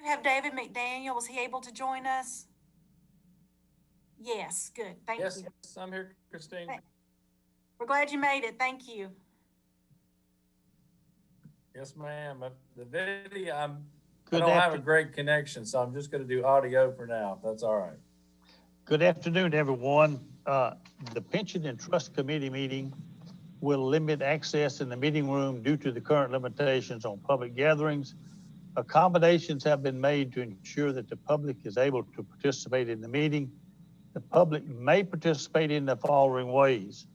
You have David McDaniel. Was he able to join us? Yes, good. Thank Yes, you. I'm here, Christine. We're glad you made it. Thank you. Yes, ma'am. The video, I Good don't have a afternoon. great connection, so I'm just gonna do audio for now, if that's all right. Good afternoon, everyone. The Pension and Trust Committee meeting will limit access in the meeting room due to the current limitations on public gatherings. Accommodations have been made to ensure that the public is able to participate in the meeting. The public may participate in the following ways: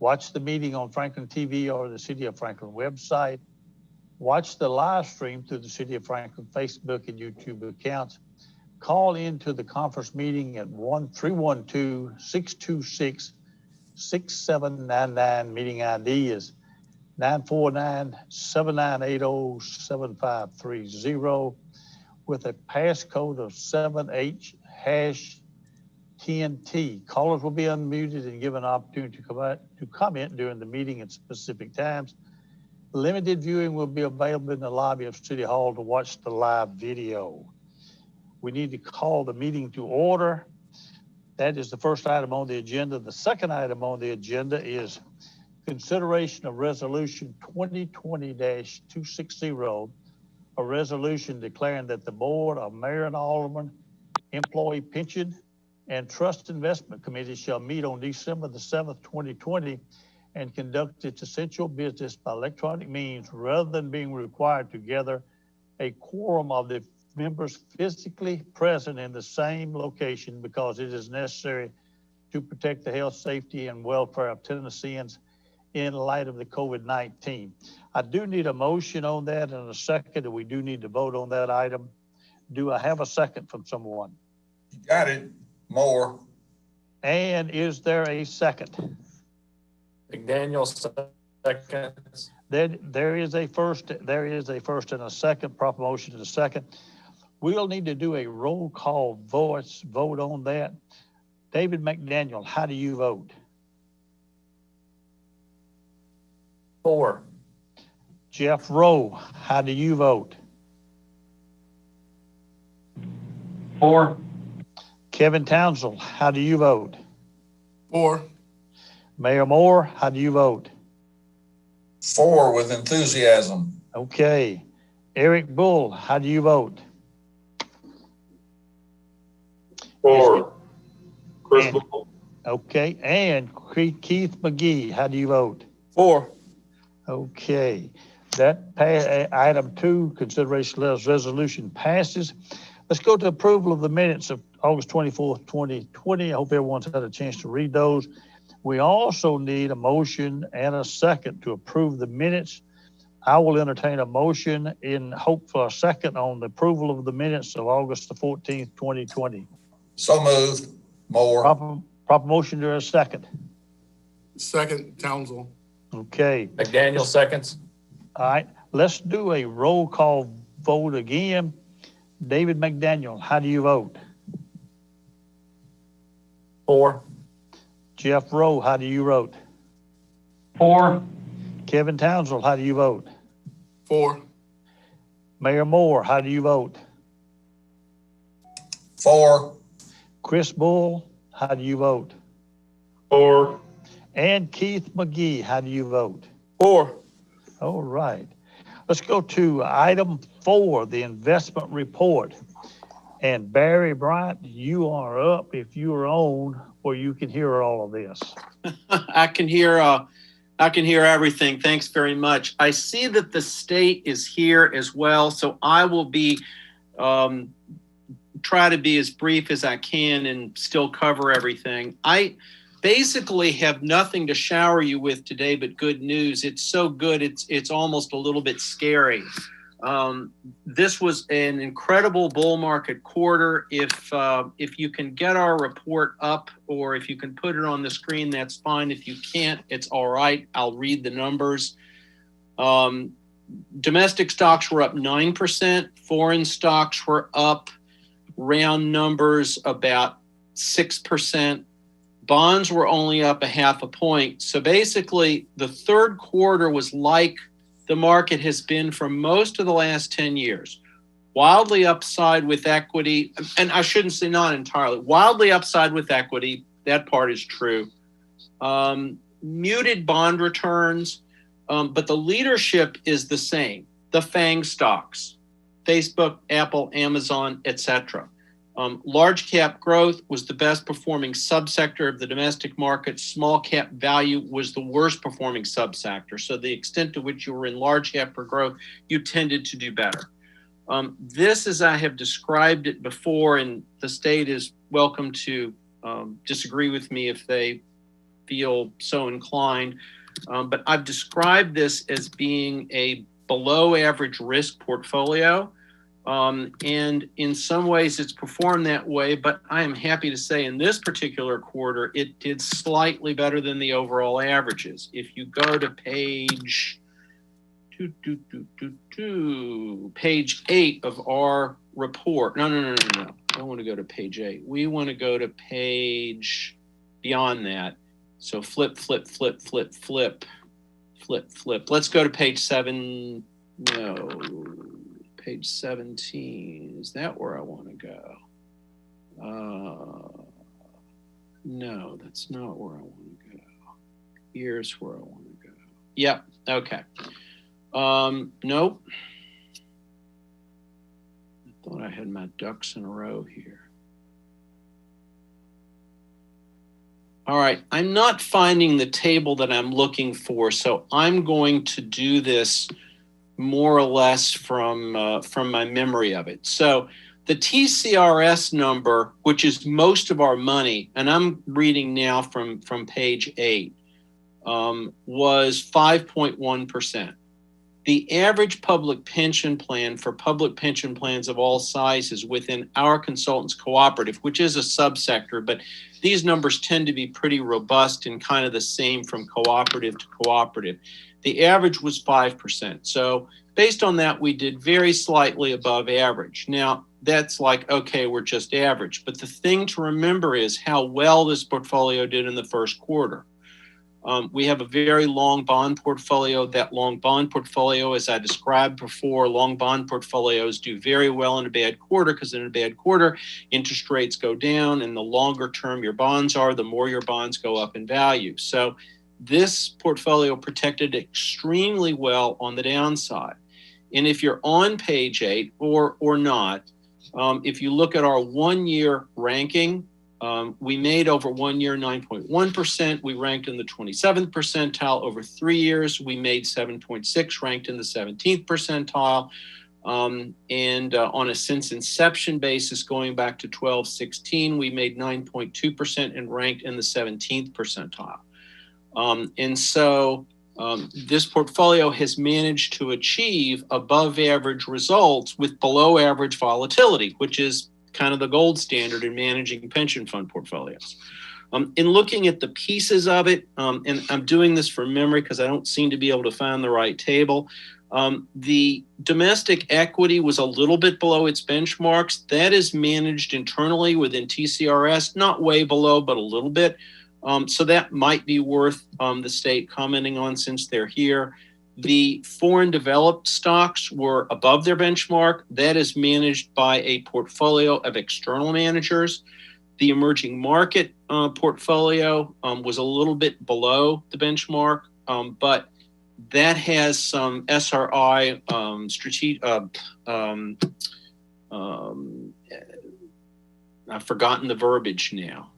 watch the meeting on Franklin TV or the City of Franklin website, watch the live stream through the City of Franklin Facebook and YouTube accounts, call into the conference meeting at 312-626-6799. Meeting ID is 949-7980-7530 with a passcode of 7H#10T. Callers will be unmuted and given an opportunity to comment during the meeting at specific times. Limited viewing will be available in the lobby of City Hall to watch the live video. We need to call the meeting to order. That is the first item on the agenda. The second item on the agenda is consideration of resolution 2020-260, a resolution declaring that the Board of Mayor and Alderman Employee Pension and Trust Investment Committee shall meet on December the 7th, 2020, and conduct its essential business by electronic means rather than being required to gather a quorum of the members physically present in the same location because it is necessary to protect the health, safety, and welfare of Tennesseans in light of the COVID-19. I do need a motion on that and a second, and we do need to vote on that item. Do I have a second from someone? You got it. Moore. And is there a second? McDaniel seconds. There is a first and a second, proper motion and a second. We'll need to do a roll call vote on that. David McDaniel, how do you vote? 4. Jeff Rowe, how do you vote? 4. Kevin Townsend, how do you vote? 4. Mayor Moore, how do you vote? 4 with enthusiasm. Okay. Eric Bull, how do you vote? 4. Chris And- Bull. Okay. And Keith McGee, how do you vote? 4. Okay. That item 2, consideration of resolution passes. Let's go to approval of the minutes of August 24th, 2020. I hope everyone's had a chance to read those. We also need a motion and a second to approve the minutes. I will entertain a motion in hope for a second on the approval of the minutes of August the 14th, 2020. So moved. Moore. Proper motion to a second. Second, Townsend. Okay. McDaniel seconds. All right. Let's do a roll call vote again. David McDaniel, how do you vote? 4. Jeff Rowe, how do you vote? 4. Kevin Townsend, how do you vote? 4. Mayor Moore, how do you vote? 4. Chris Bull, how do you vote? 4. And Keith McGee, how do you vote? 4. All right. Let's go to item 4, the investment report. And Barry Bryant, you are up if you are on where you can hear all of this. I can hear everything. Thanks very much. I see that the state is here as well, so I will be try to be as brief as I can and still cover everything. I basically have nothing to shower you with today but good news. It's so good, it's almost a little bit scary. This was an incredible bull market quarter. If you can get our report up or if you can put it on the screen, that's fine. If you can't, it's all right. I'll read the numbers. Domestic stocks were up 9%. Foreign stocks were up, round numbers, about 6%. Bonds were only up 0.5 point. So basically, the third quarter was like the market has been for most of the last 10 years. wildly upside with equity, and I shouldn't say not entirely, wildly upside with equity. That part is true. Muted bond returns, but the leadership is the same. The FANG stocks, Facebook, Apple, Amazon, etc. Large cap growth was the best performing subsector of the domestic market. Small cap value was the worst performing subsector. So the extent to which you were in large cap for growth, you tended to do better. This, as I have described it before, and the state is welcome to disagree with me if they feel so inclined, but I've described this as being a below average risk portfolio. And in some ways it's performed that way, but I am happy to say in this particular quarter, it did slightly better than the overall averages. If you go to page page 8 of our report. No. I don't want to go to page 8. We want to go to page beyond that. So flip. Let's go to page 7. No, page 17. Is that where I want to go? No, that's not where I want to go. Here's where I want to go. Yep. Okay. Nope. I thought I had my ducks in a row here. All right, I'm not finding the table that I'm looking for, so I'm going to do this more or less from my memory of it. So the TCRS number, which is most of our money, and I'm reading now from page 8, was 5.1%. The average public pension plan for public pension plans of all sizes within our consultants cooperative, which is a subsector, but these numbers tend to be pretty robust and kind of the same from cooperative to cooperative. The average was 5%. So based on that, we did very slightly above average. Now, that's like, okay, we're just average. But the thing to remember is how well this portfolio did in the first quarter. We have a very long bond portfolio. That long bond portfolio, as I described before, long bond portfolios do very well in a bad quarter because in a bad quarter, interest rates go down, and the longer term your bonds are, the more your bonds go up in value. So this portfolio protected extremely well on the downside. And if you're on page 8 or not, if you look at our 1-year ranking, we made over 1 year 9.1%. We ranked in the 27th percentile. Over 3 years, we made 7.6, ranked in the 17th percentile. And on a since inception basis, going back to 12-16, we made 9.2% and ranked in the 17th percentile. And so this portfolio has managed to achieve above average results with below average volatility, which is kind of the gold standard in managing pension fund portfolios. In looking at the pieces of it, and I'm doing this from memory because I don't seem to be able to find the right table, the domestic equity was a little bit below its benchmarks. That is managed internally within TCRS, not way below, but a little bit. So that might be worth the state commenting on since they're here. The foreign developed stocks were above their benchmark. That is managed by a portfolio of external managers. The emerging market portfolio was a little bit below the benchmark, but that has some SRI I've forgotten the verbiage now.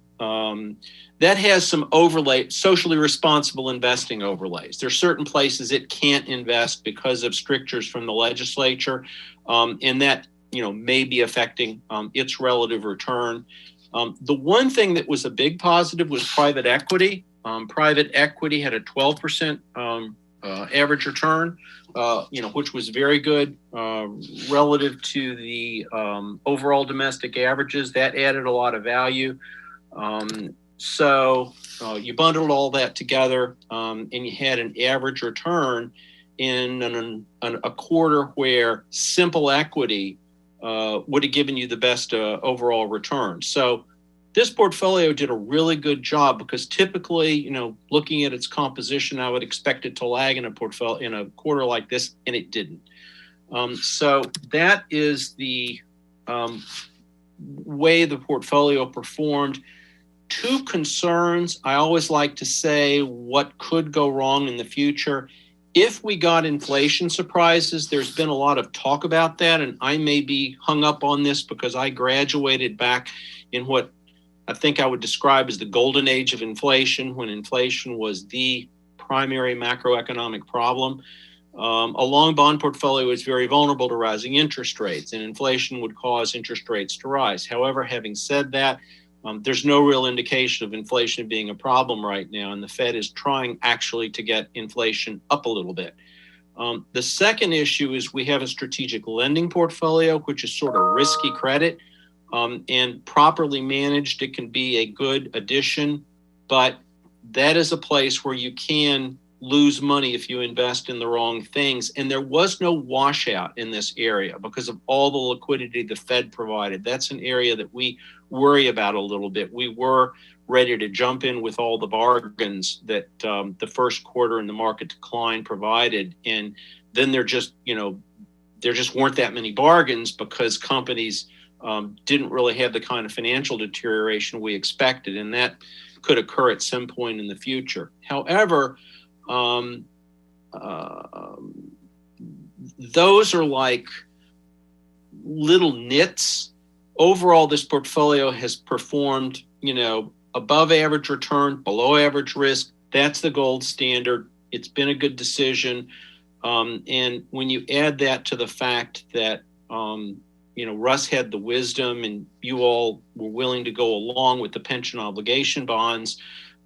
That has some overlay, socially responsible investing overlays. There are certain places it can't invest because of strictures from the legislature, and that may be affecting its relative return. The one thing that was a big positive was private equity. Private equity had a 12% average return, which was very good relative to the overall domestic averages. That added a lot of value. So you bundled all that together, and you had an average return in a quarter where simple equity would have given you the best overall return. So this portfolio did a really good job because typically, looking at its composition, I would expect it to lag in a portfolio in a quarter like this, and it didn't. So that is the way the portfolio performed. Two concerns. I always like to say what could go wrong in the future. If we got inflation surprises, there's been a lot of talk about that, and I may be hung up on this because I graduated back in what I think I would describe as the golden age of inflation, when inflation was the primary macroeconomic problem. A long bond portfolio is very vulnerable to rising interest rates, and inflation would cause interest rates to rise. However, having said that, there's no real indication of inflation being a problem right now, and the Fed is trying actually to get inflation up a little bit. The second issue is we have a strategic lending portfolio, which is sort of risky credit, and properly managed, it can be a good addition, but that is a place where you can lose money if you invest in the wrong things. And there was no washout in this area because of all the liquidity the Fed provided. That's an area that we worry about a little bit. We were ready to jump in with all the bargains that the first quarter in the market decline provided. And then there just weren't that many bargains because companies didn't really have the kind of financial deterioration we expected. And that could occur at some point in the future. However, those are like little nits. Overall, this portfolio has performed, above average return, below average risk. That's the gold standard. It's been a good decision. And when you add that to the fact that, Russ had the wisdom and you all were willing to go along with the pension obligation bonds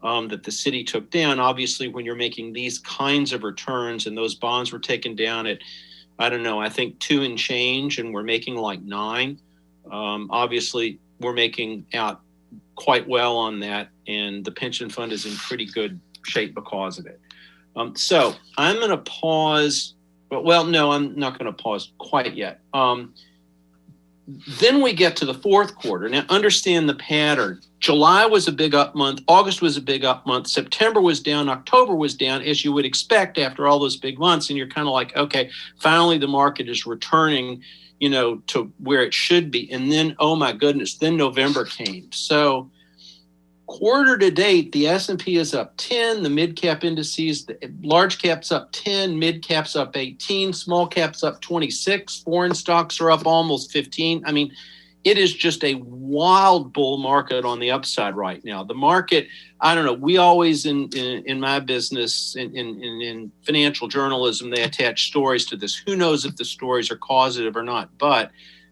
that the city took down. Obviously, when you're making these kinds of returns and those bonds were taken down at, I think 2 and change, and we're making like 9. Obviously, we're making out quite well on that, and the pension fund is in pretty good shape because of it. So I'm going to pause. Well, no, I'm not going to pause quite yet. Then we get to the fourth quarter. Now, understand the pattern. July was a big up month. August was a big up month. September was down. October was down, as you would expect after all those big months. And you're kind of like, okay, finally the market is returning, to where it should be. And then, oh my goodness, then November came. So quarter to date, the S&P is up 10, the mid-cap indices, the large cap's up 10, mid-cap's up 18, small cap's up 26, foreign stocks are up almost 15. I mean, it is just a wild bull market on the upside right now. The market, I don't know, we always in my business, in financial journalism, they attach stories to this. Who knows if the stories are causative or not, but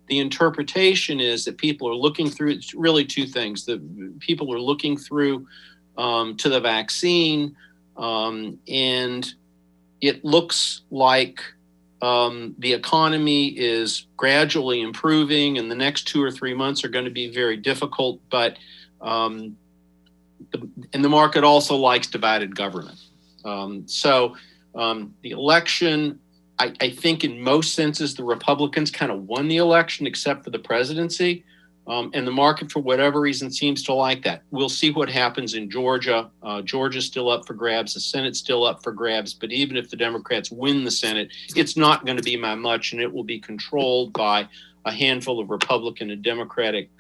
the interpretation is that people are looking through, it's really two things. The people are looking through to the vaccine, and it looks like the economy is gradually improving, and the next 2 or 3 months are going to be very difficult. But and the market also likes divided government. So the election, I think in most senses, the Republicans kind of won the election, except for the presidency. And the market, for whatever reason, seems to like that. We'll see what happens in Georgia. Georgia's still up for grabs. The Senate's still up for grabs. But even if the Democrats win the Senate, it's not going to be by much, and it will be controlled by a handful of Republican and Democratic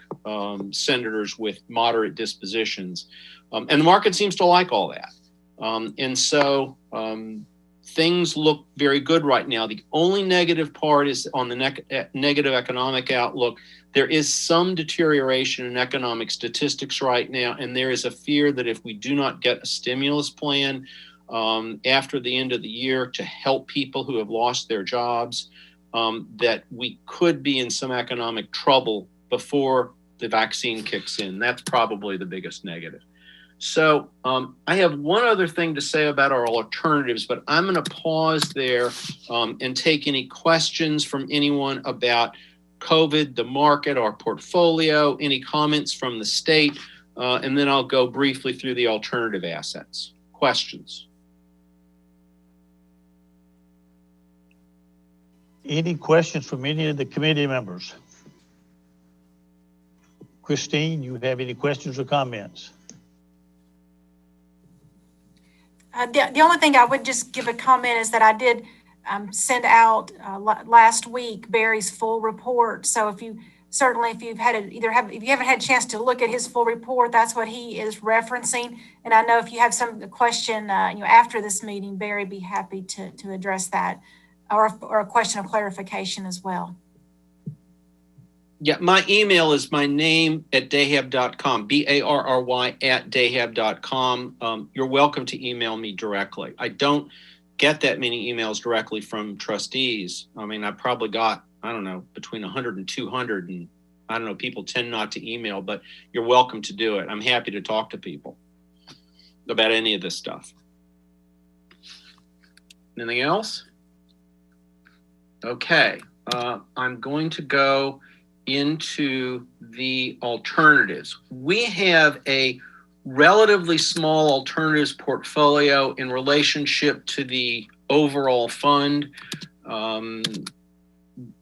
senators with moderate dispositions. And the market seems to like all that. And so things look very good right now. The only negative part is on the negative economic outlook. There is some deterioration in economic statistics right now, and there is a fear that if we do not get a stimulus plan after the end of the year to help people who have lost their jobs, that we could be in some economic trouble before the vaccine kicks in. That's probably the biggest negative. So I have one other thing to say about our alternatives, but I'm going to pause there and take any questions from anyone about COVID, the market, our portfolio, any comments from the state, and then I'll go briefly through the alternative assets. Questions? Any questions from any of the committee members? Christine, you have any questions or comments? The only thing I would just give a comment is that I did sent out last week Barry's full report. So if you haven't had a chance to look at his full report, that's what he is referencing. And I know if you have some question, after this meeting, Barry be happy to address that, or a question of clarification as well. Yeah, my email is my name at dahab.com, BARRY at dahab.com. You're welcome to email me directly. I don't get that many emails directly from trustees. I mean, I probably got, I don't know, between 100 and 200. And I don't know, people tend not to email, but you're welcome to do it. I'm happy to talk to people about any of this stuff. Anything else? Okay, I'm going to go into the alternatives. We have a relatively small alternatives portfolio in relationship to the overall fund.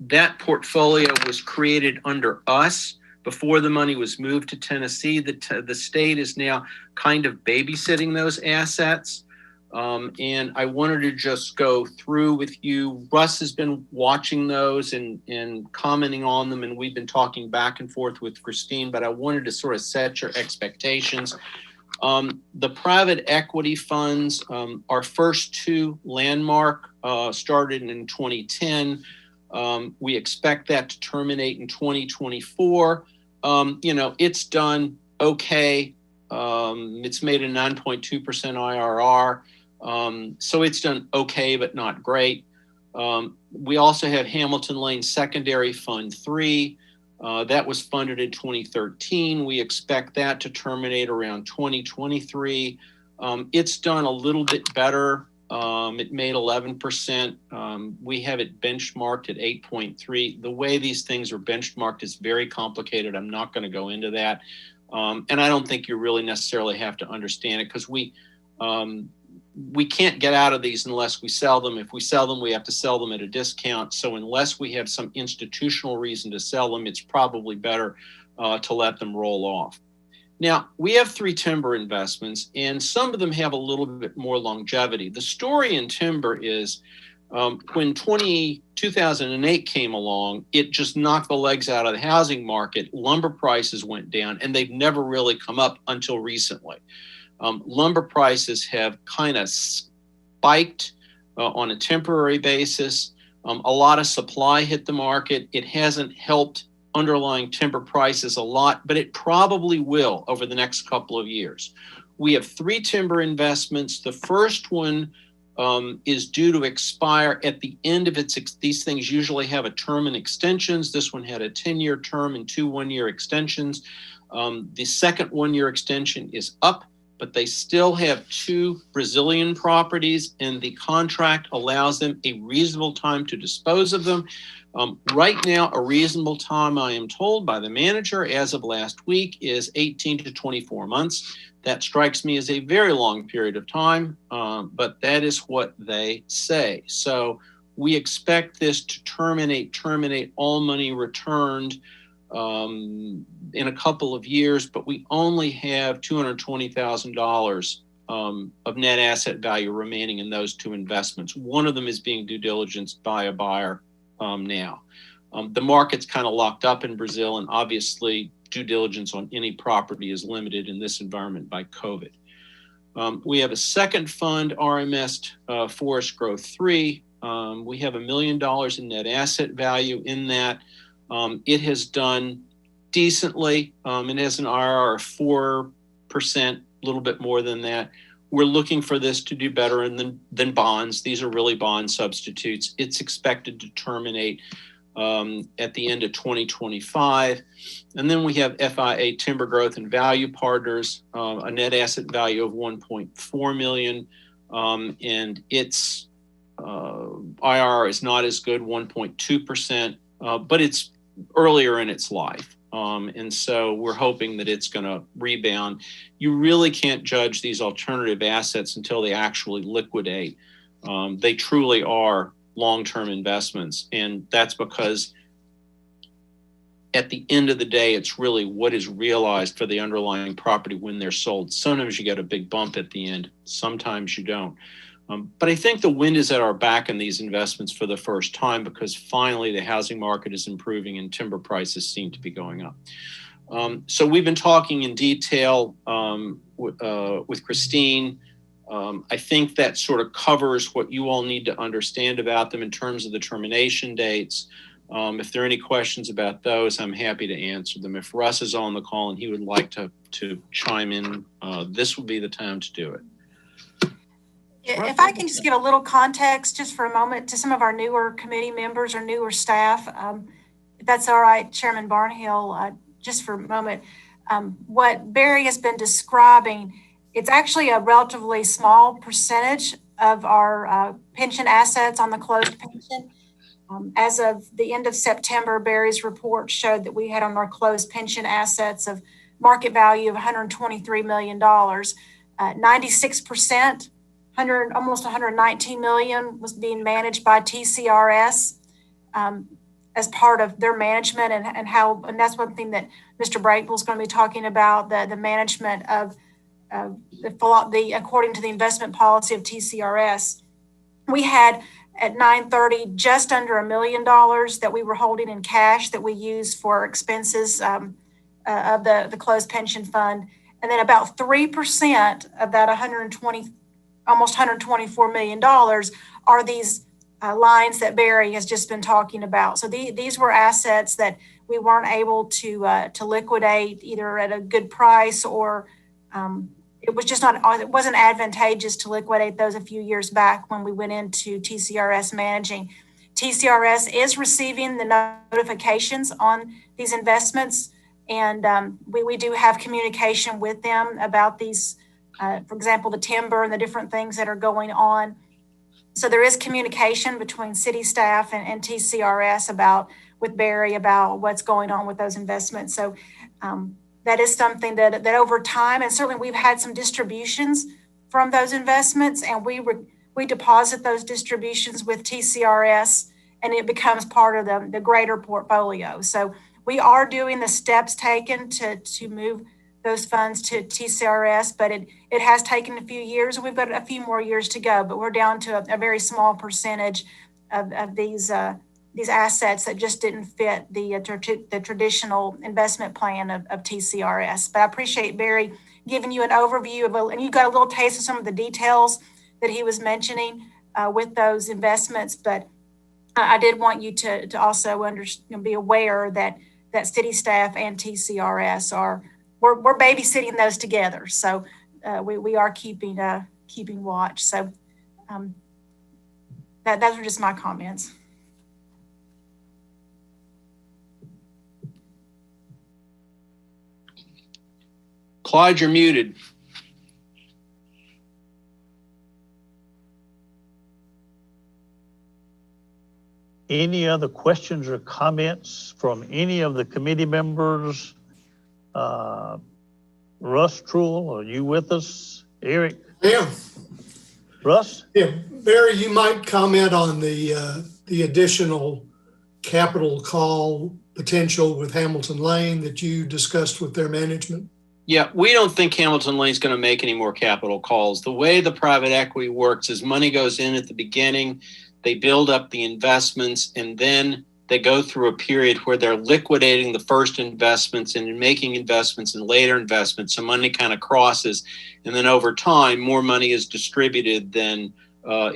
That portfolio was created under us before the money was moved to Tennessee. The state is now kind of babysitting those assets. And I wanted to just go through with you. Russ has been watching those and commenting on them, and we've been talking back and forth with Christine, but I wanted to sort of set your expectations. The private equity funds, our first two, Landmark, started in 2010. We expect that to terminate in 2024. It's done okay. It's made a 9.2% IRR. So it's done okay, but not great. We also have Hamilton Lane Secondary Fund 3. That was funded in 2013. We expect that to terminate around 2023. It's done a little bit better. It made 11%. We have it benchmarked at 8.3. The way these things are benchmarked is very complicated. I'm not going to go into that. And I don't think you really necessarily have to understand it, because we can't get out of these unless we sell them. If we sell them, we have to sell them at a discount. So unless we have some institutional reason to sell them, it's probably better to let them roll off. Now, we have 3 timber investments, and some of them have a little bit more longevity. The story in timber is when 2008 came along, it just knocked the legs out of the housing market. Lumber prices went down, and they've never really come up until recently. Lumber prices have kind of spiked on a temporary basis. A lot of supply hit the market. It hasn't helped underlying timber prices a lot, but it probably will over the next couple of years. We have 3 timber investments. The first one is due to expire at the end of these things usually have a term and extensions. This one had a 10-year term and 2 one-year extensions. The second 1-year extension is up, but they still have 2 Brazilian properties, and the contract allows them a reasonable time to dispose of them. Right now, a reasonable time, I am told by the manager as of last week, is 18 to 24 months. That strikes me as a very long period of time, but that is what they say. So we expect this to terminate all money returned in a couple of years, but we only have $220,000 of net asset value remaining in those 2 investments. One of them is being due diligenced by a buyer now. The market's kind of locked up in Brazil, and obviously due diligence on any property is limited in this environment by COVID. We have a second fund, RMS Forest Growth 3. We have $1 million in net asset value in that. It has done decently. It has an IRR of 4%, a little bit more than that. We're looking for this to do better than bonds. These are really bond substitutes. It's expected to terminate at the end of 2025. And then we have FIA Timber Growth and Value Partners, a net asset value of $1.4 million. And its IRR is not as good, 1.2%, but it's earlier in its life. And so we're hoping that it's going to rebound. You really can't judge these alternative assets until they actually liquidate. They truly are long-term investments. And that's because at the end of the day, it's really what is realized for the underlying property when they're sold. Sometimes you get a big bump at the end. Sometimes you don't. But I think the wind is at our back in these investments for the first time because finally the housing market is improving and timber prices seem to be going up. So we've been talking in detail with Christine. I think that sort of covers what you all need to understand about them in terms of the termination dates. If there are any questions about those, I'm happy to answer them. If Russ is on the call and he would like to chime in, this would be the time to do it. If I can just give a little context just for a moment to some of our newer committee members or newer staff, if that's all right, Chairman Barnhill, just for a moment, what Barry has been describing, it's actually a relatively small percentage of our pension assets on the closed pension. As of the end of September, Barry's report showed that we had on our closed pension assets of market value of $123 million. 96%, almost $119 million was being managed by TCRS as part of their management and that's one thing that Mr. Brakebull is going to be talking about, the management of according to the investment policy of TCRS. We had at 9/30 just under $1 million that we were holding in cash that we used for expenses of the closed pension fund, and then about 3% of that almost $124 million are these lines that Barry has just been talking about. So these were assets that we weren't able to liquidate either at a good price or it wasn't advantageous to liquidate those a few years back when we went into TCRS managing. TCRS is receiving the notifications on these investments, and we do have communication with them about these, for example, the timber and the different things that are going on. So there is communication between city staff and TCRS with Barry about what's going on with those investments. So that is something that over time, and certainly we've had some distributions from those investments, and we deposit those distributions with TCRS, and it becomes part of the greater portfolio. So we are doing the steps taken to move those funds to TCRS, but it has taken a few years, and we've got a few more years to go. But we're down to a very small percentage of these assets that just didn't fit the traditional investment plan of TCRS. But I appreciate Barry giving you an overview and you got a little taste of some of the details that he was mentioning with those investments. But I did want you to also be aware that city staff and TCRS we're babysitting those together. So we are keeping watch. So those are just my comments. Clyde, you're muted. Any other questions or comments from any of the committee members? Russ Trull, are you with us? Eric? Yeah. Russ? Yeah. Barry, you might comment on the additional capital call potential with Hamilton Lane that you discussed with their management. Yeah, we don't think Hamilton Lane is going to make any more capital calls. The way the private equity works is money goes in at the beginning, they build up the investments, and then they go through a period where they're liquidating the first investments and making investments in later investments. So money kind of crosses, and then over time, more money is distributed than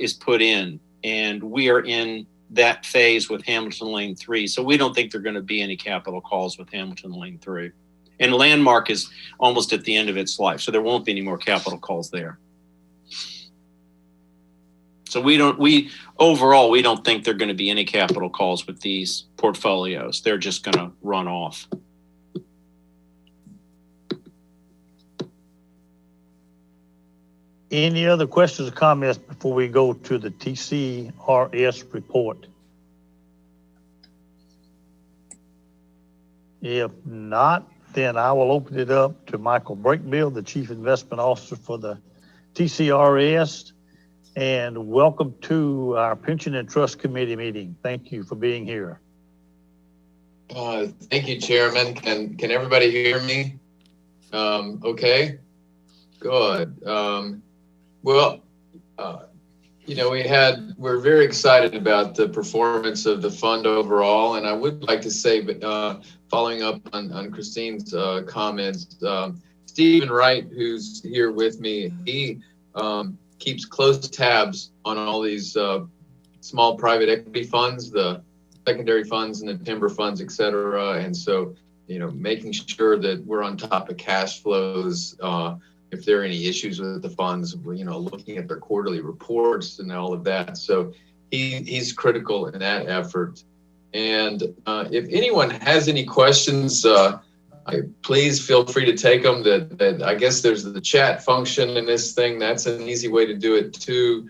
is put in. And we are in that phase with Hamilton Lane 3. So we don't think there are going to be any capital calls with Hamilton Lane 3. And Landmark is almost at the end of its life, so there won't be any more capital calls there. So overall, we don't think there are going to be any capital calls with these portfolios. They're just going to run off. Any other questions or comments before we go to the TCRS report? If not, then I will open it up to Michael Brakebill, the Chief Investment Officer for the TCRS. And welcome to our Pension and Trust Committee meeting. Thank you for being here. Thank you, Chairman. Can everybody hear me? Okay, good. we're very excited about the performance of the fund overall. And I would like to say, following up on Christine's comments, Stephen Wright, who's here with me, he keeps close tabs on all these small private equity funds, the secondary funds and the timber funds, et cetera. And so, making sure that we're on top of cash flows, if there are any issues with the funds, looking at their quarterly reports and all of that. So he's critical in that effort. And if anyone has any questions, please feel free to take them. That I guess there's the chat function in this thing. That's an easy way to do it too.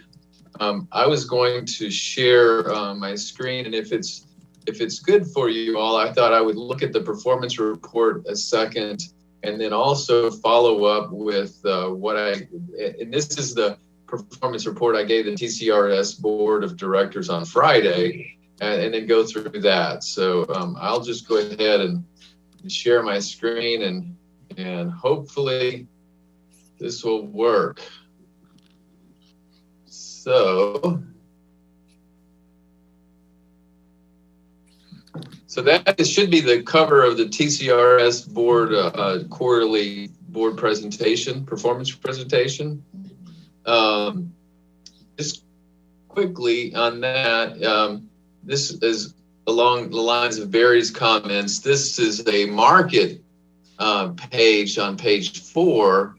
I was going to share my screen, and if it's good for you all, I thought I would look at the performance report a second, and then also follow up with and this is the performance report I gave the TCRS Board of Directors on Friday, and then go through that. So I'll just go ahead and share my screen, and hopefully this will work. So that should be the cover of the TCRS board quarterly board presentation, performance presentation. Just quickly on that, this is along the lines of Barry's comments. This is a market page on page 4,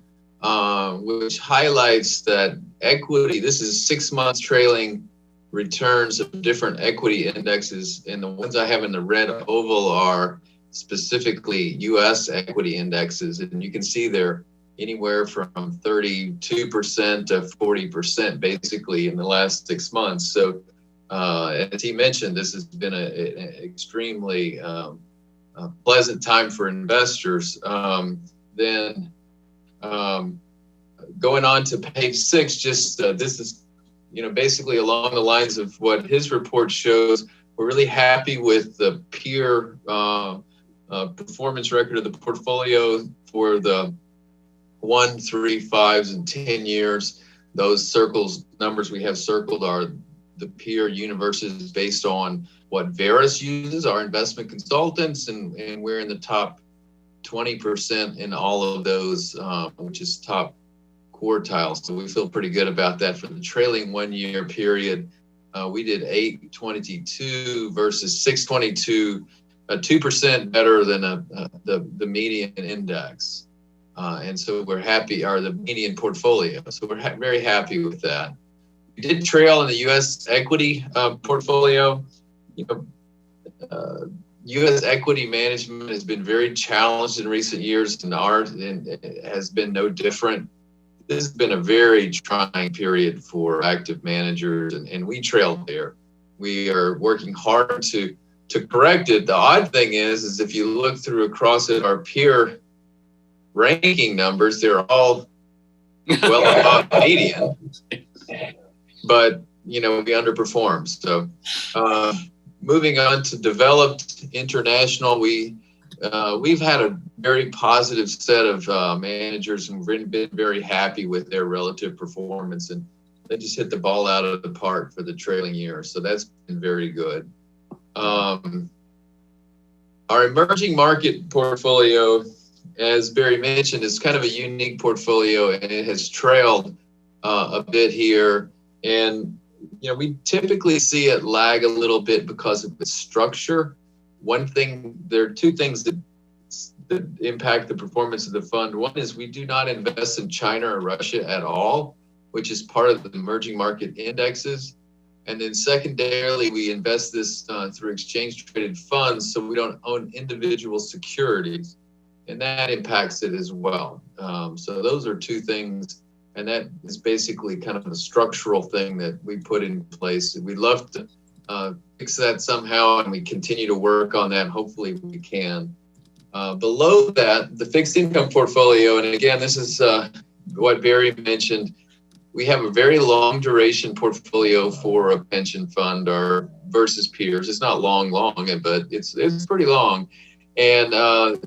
which highlights that equity. This is 6 months trailing returns of different equity indexes, and the ones I have in the red oval are specifically U.S. equity indexes, and you can see they're anywhere from 32% to 40% basically in the last 6 months. So as he mentioned, this has been an extremely pleasant time for investors. Then going on to page 6, just this is basically along the lines of what his report shows. We're really happy with the peer performance record of the portfolio for the 1, 3, 5s, and 10 years. Those numbers we have circled are the peer universes based on what Veris uses, our investment consultants, and we're in the top 20% in all of those, which is top quartiles. So we feel pretty good about that. For the trailing 1 year period, we did 822 versus 622, 2% better than the median index. And so we're happy, or the median portfolio. So we're very happy with that. We did trail in the U.S. equity portfolio. U.S. equity management has been very challenged in recent years, and ours has been no different. This has been a very trying period for active managers, and we trailed there. We are working hard to correct it. The odd thing is if you look through across at our peer ranking numbers, they're all well above median, but we underperformed. So moving on to developed international, we've had a very positive set of managers, and we've been very happy with their relative performance, and they just hit the ball out of the park for the trailing year. So that's been very good. Our emerging market portfolio, as Barry mentioned, is kind of a unique portfolio, and it has trailed a bit here. And we typically see it lag a little bit because of its structure. There are two things that impact the performance of the fund. One is we do not invest in China or Russia at all, which is part of the emerging market indexes. And then secondarily, we invest this through exchange traded funds, so we don't own individual securities, and that impacts it as well. So those are two things, and that is basically kind of a structural thing that we put in place. We'd love to fix that somehow, and we continue to work on that. Hopefully we can. Below that, the fixed income portfolio, and again, this is what Barry mentioned. We have a very long duration portfolio for a pension fund or versus peers. It's not long, but it's pretty long. And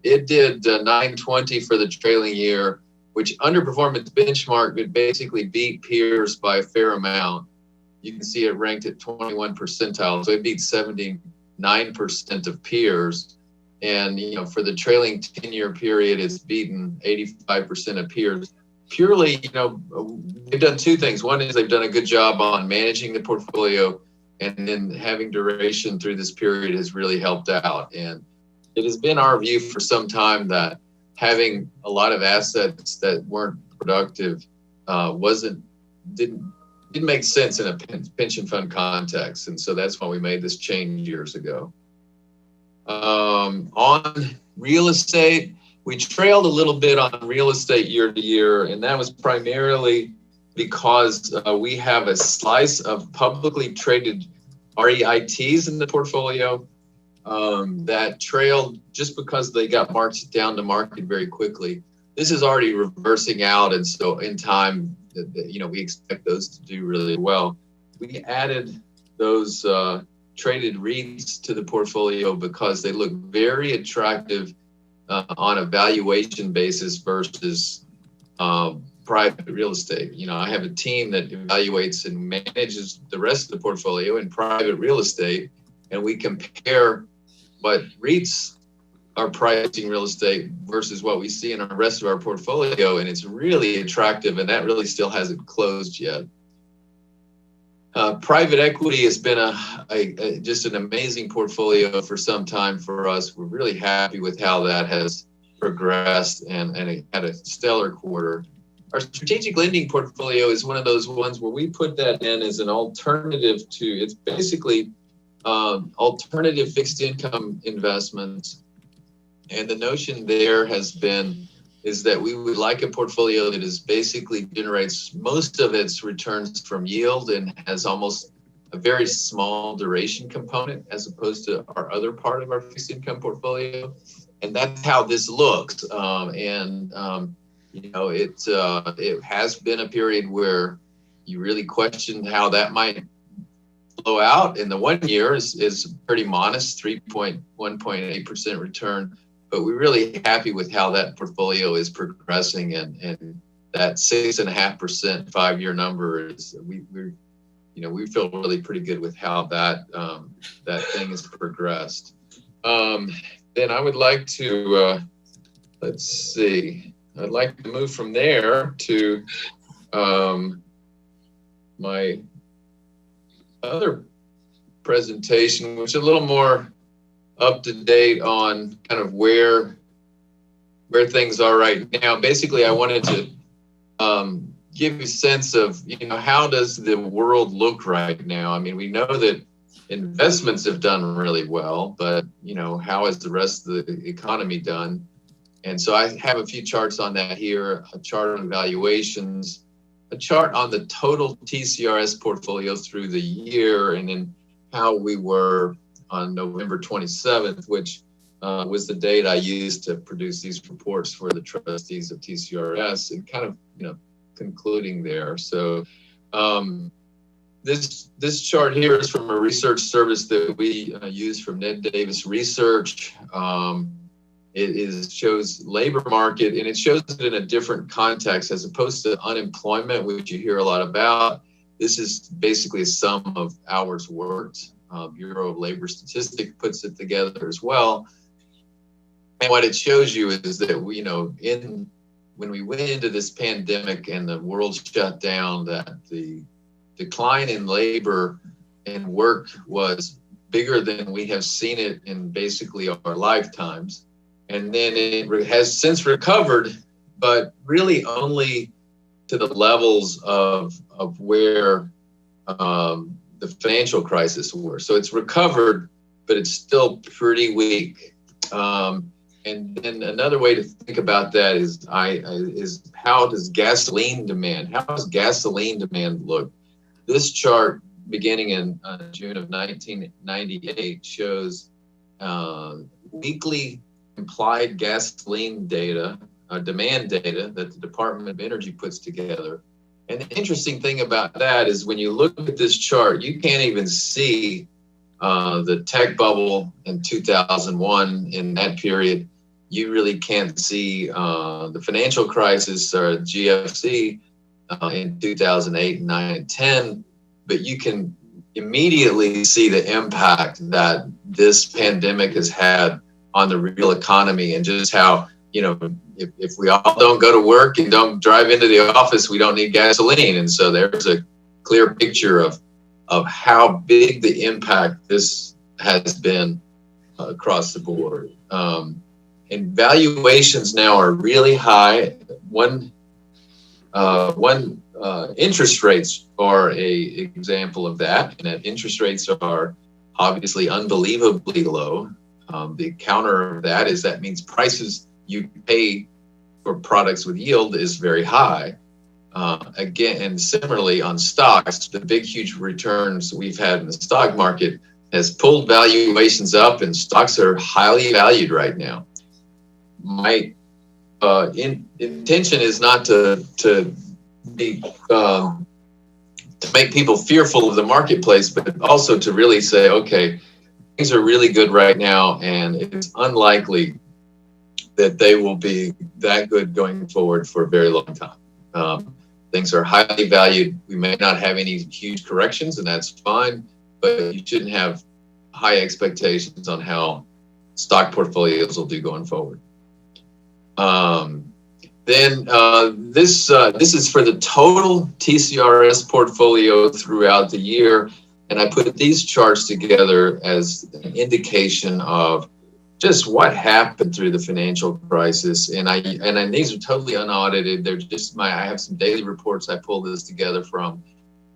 it did 920 for the trailing year, which underperformed its benchmark, but basically beat peers by a fair amount. you can see it ranked at 21 percentile. So it beats 79% of peers. And, you know, for the trailing 10-year period, it's beaten 85% of peers. Purely, you know, they've done two things. One is they've done a good job on managing the portfolio, and then having duration through this period has really helped out. And it has been our view for some time that having a lot of assets that weren't productive didn't make sense in a pension fund context. And so that's why we made this change years ago. On real estate, we trailed a little bit on real estate year to year, and that was primarily because we have a slice of publicly traded REITs in the portfolio that trailed just because they got marked down to market very quickly. This is already reversing out, and so in time, you know, we expect those to do really well. We added those traded REITs to the portfolio because they look very attractive on a valuation basis versus private real estate. You know, I have a team that evaluates and manages the rest of the portfolio in private real estate, and we compare what REITs are pricing real estate versus what we see in our rest of our portfolio, and it's really attractive, and that really still hasn't closed yet. Private equity has been just an amazing portfolio for some time for us. We're really happy with how that has progressed, and it had a stellar quarter. Our strategic lending portfolio is one of those ones where we put that in as an alternative to, it's basically alternative fixed income investments. And the notion there is that we would like a portfolio that is basically generates most of its returns from yield and has almost a very small duration component as opposed to our other part of our fixed income portfolio. And that's how this looks. You know, it has been a period where you really questioned how that might blow out. And the 1 year is pretty modest, 1.8% return. But we're really happy with how that portfolio is progressing, and that 6.5% 5-year number is we feel really pretty good with how that thing has progressed. Then I would like to I'd like to move from there to my other presentation, which is a little more up to date on kind of where things are right now. Basically, I wanted to give you a sense of, you know, how does the world look right now? I mean, we know that investments have done really well, but, you know, how has the rest of the economy done? And so I have a few charts on that here, a chart on valuations, a chart on the total TCRS portfolio through the year, and then how we were on November 27th, which was the date I used to produce these reports for the trustees of TCRS, and kind of, you know, concluding there. So this chart here is from a research service that we use from Ned Davis Research. It shows labor market, and it shows it in a different context as opposed to unemployment, which you hear a lot about. This is basically a sum of hours worked. Bureau of Labor Statistics puts it together as well. And what it shows you is that we, you know, when we went into this pandemic and the world shut down, that the decline in labor and work was bigger than we have seen it in basically our lifetimes. And then it has since recovered, but really only to the levels of where the financial crisis were. So it's recovered, but it's still pretty weak. And then another way to think about that is how does gasoline demand look? This chart beginning in June of 1998 shows weekly implied gasoline data, demand data that the Department of Energy puts together. And the interesting thing about that is when you look at this chart, you can't even see the tech bubble in 2001 in that period. You really can't see the financial crisis or GFC in 2008, 9, and 10. but you can immediately see the impact that this pandemic has had on the real economy, and just how, if we all don't go to work and don't drive into the office, we don't need gasoline. And so there's a clear picture of how big the impact this has been across the board. And valuations now are really high. One interest rates are a example of that, and that interest rates are obviously unbelievably low. The counter of that is that means prices you pay for products with yield is very high. Again, and similarly on stocks, the big, huge returns we've had in the stock market has pulled valuations up, and stocks are highly valued right now. My intention is not to make people fearful of the marketplace, but also to really say, okay, things are really good right now, and it's unlikely that they will be that good going forward for a very long time. Things are highly valued. We may not have any huge corrections, and that's fine, but you shouldn't have high expectations on how stock portfolios will do going forward. This is for the total TCRS portfolio throughout the year. And I put these charts together as an indication of just what happened through the financial crisis. And these are totally unaudited. They're just I have some daily reports I pulled this together from.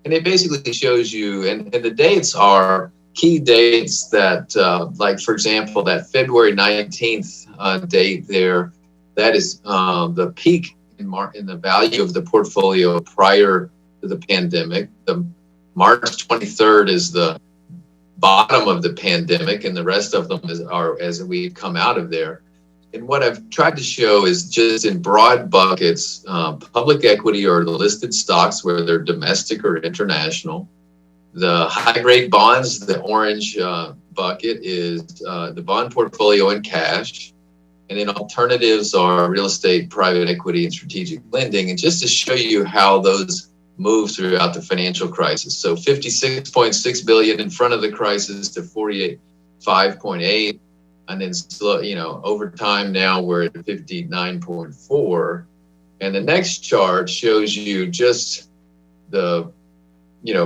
And it basically shows you, and the dates are key dates that, like, for example, that February 19th date there, that is the peak in the value of the portfolio prior to the pandemic. The March 23rd is the bottom of the pandemic, and the rest of them are as we come out of there. And what I've tried to show is just in broad buckets, public equity or the listed stocks, whether they're domestic or international. The high grade bonds, the orange bucket, is the bond portfolio in cash. And then alternatives are real estate, private equity, and strategic lending. And just to show you how those move throughout the financial crisis. So 56.6 billion in front of the crisis to 45.8. And then, over time now we're at 59.4. And the next chart shows you just the,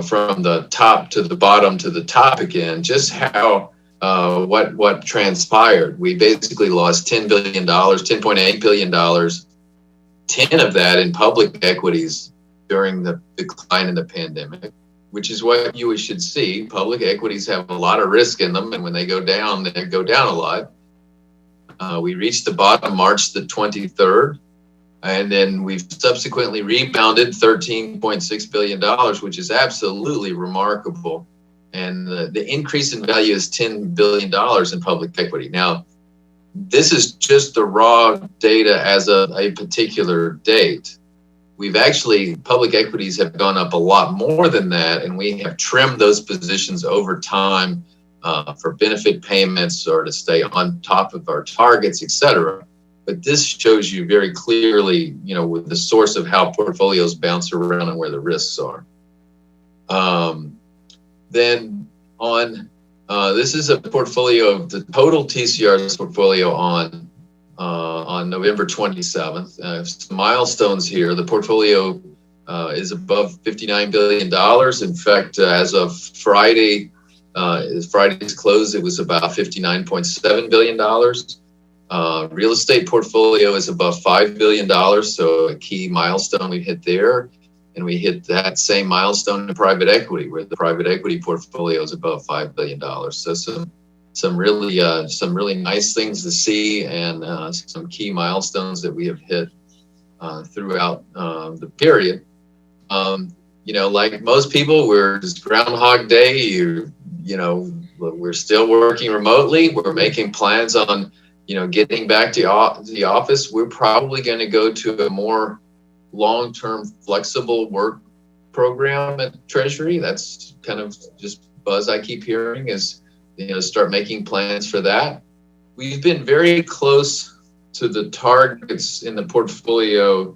from the top to the bottom to the top again, just how, what transpired. We basically lost $10 billion, $10.8 billion, 10 of that in public equities during the decline in the pandemic, which is what you should see. Public equities have a lot of risk in them, and when they go down a lot. We reached the bottom March the 23rd, and then we've subsequently rebounded $13.6 billion, which is absolutely remarkable. And the increase in value is $10 billion in public equity. Now, this is just the raw data as of a particular date. Public equities have gone up a lot more than that, and we have trimmed those positions over time for benefit payments or to stay on top of our targets, et cetera. But this shows you very clearly, with the source of how portfolios bounce around and where the risks are. Then this is a portfolio of the total TCR's portfolio on November 27th. Some milestones here. The portfolio is above $59 billion. In fact, as of Friday's close, it was about $59.7 billion. Real estate portfolio is above $5 billion, so a key milestone we hit there. And we hit that same milestone in private equity, where the private equity portfolio is above $5 billion. So some really nice things to see, and some key milestones that we have hit throughout the period. Like most people, we're just Groundhog Day. We're still working remotely. We're making plans on, getting back to the office. We're probably going to go to a more long-term flexible work program at Treasury. That's kind of just buzz I keep hearing, is start making plans for that. We've been very close to the targets in the portfolio.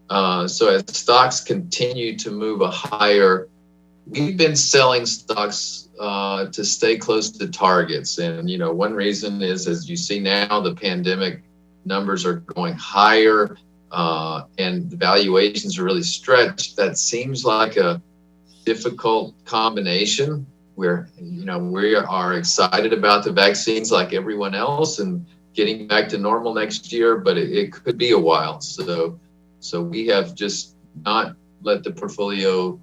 So as stocks continue to move higher, we've been selling stocks to stay close to targets. And, one reason is, as you see now, the pandemic numbers are going higher and the valuations are really stretched. That seems like a difficult combination where, we are excited about the vaccines like everyone else and getting back to normal next year, but it could be a while. So we have just not let the portfolio,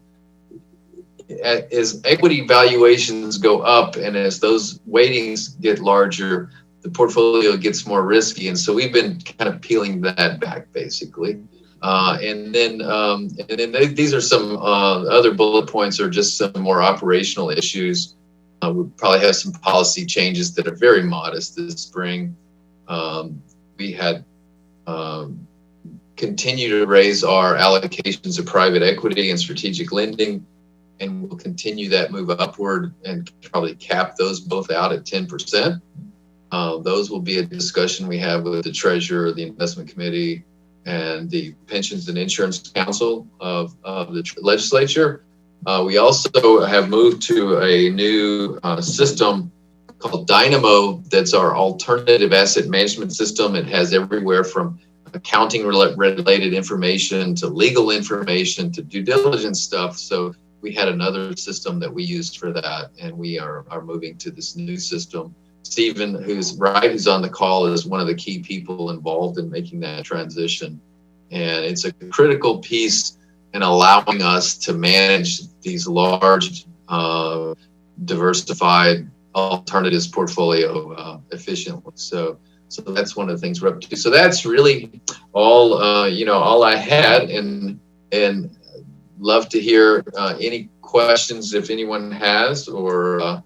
as equity valuations go up and as those weightings get larger, the portfolio gets more risky. And so we've been kind of peeling that back basically. And then these are some other bullet points or just some more operational issues. We probably have some policy changes that are very modest this spring. We had continue to raise our allocations of private equity and strategic lending, and we'll continue that move upward and probably cap those both out at 10%. Those will be a discussion we have with the treasurer, the investment committee, and the Pensions and Insurance Council of the legislature. We also have moved to a new system called Dynamo. That's our alternative asset management system. It has everywhere from accounting related information to legal information to due diligence stuff. So we had another system that we used for that, and we are moving to this new system. Stephen, who's on the call, is one of the key people involved in making that transition. And it's a critical piece in allowing us to manage these large, diversified alternatives portfolio efficiently. So that's one of the things we're up to. So that's really all, all I had, and love to hear any questions if anyone has, or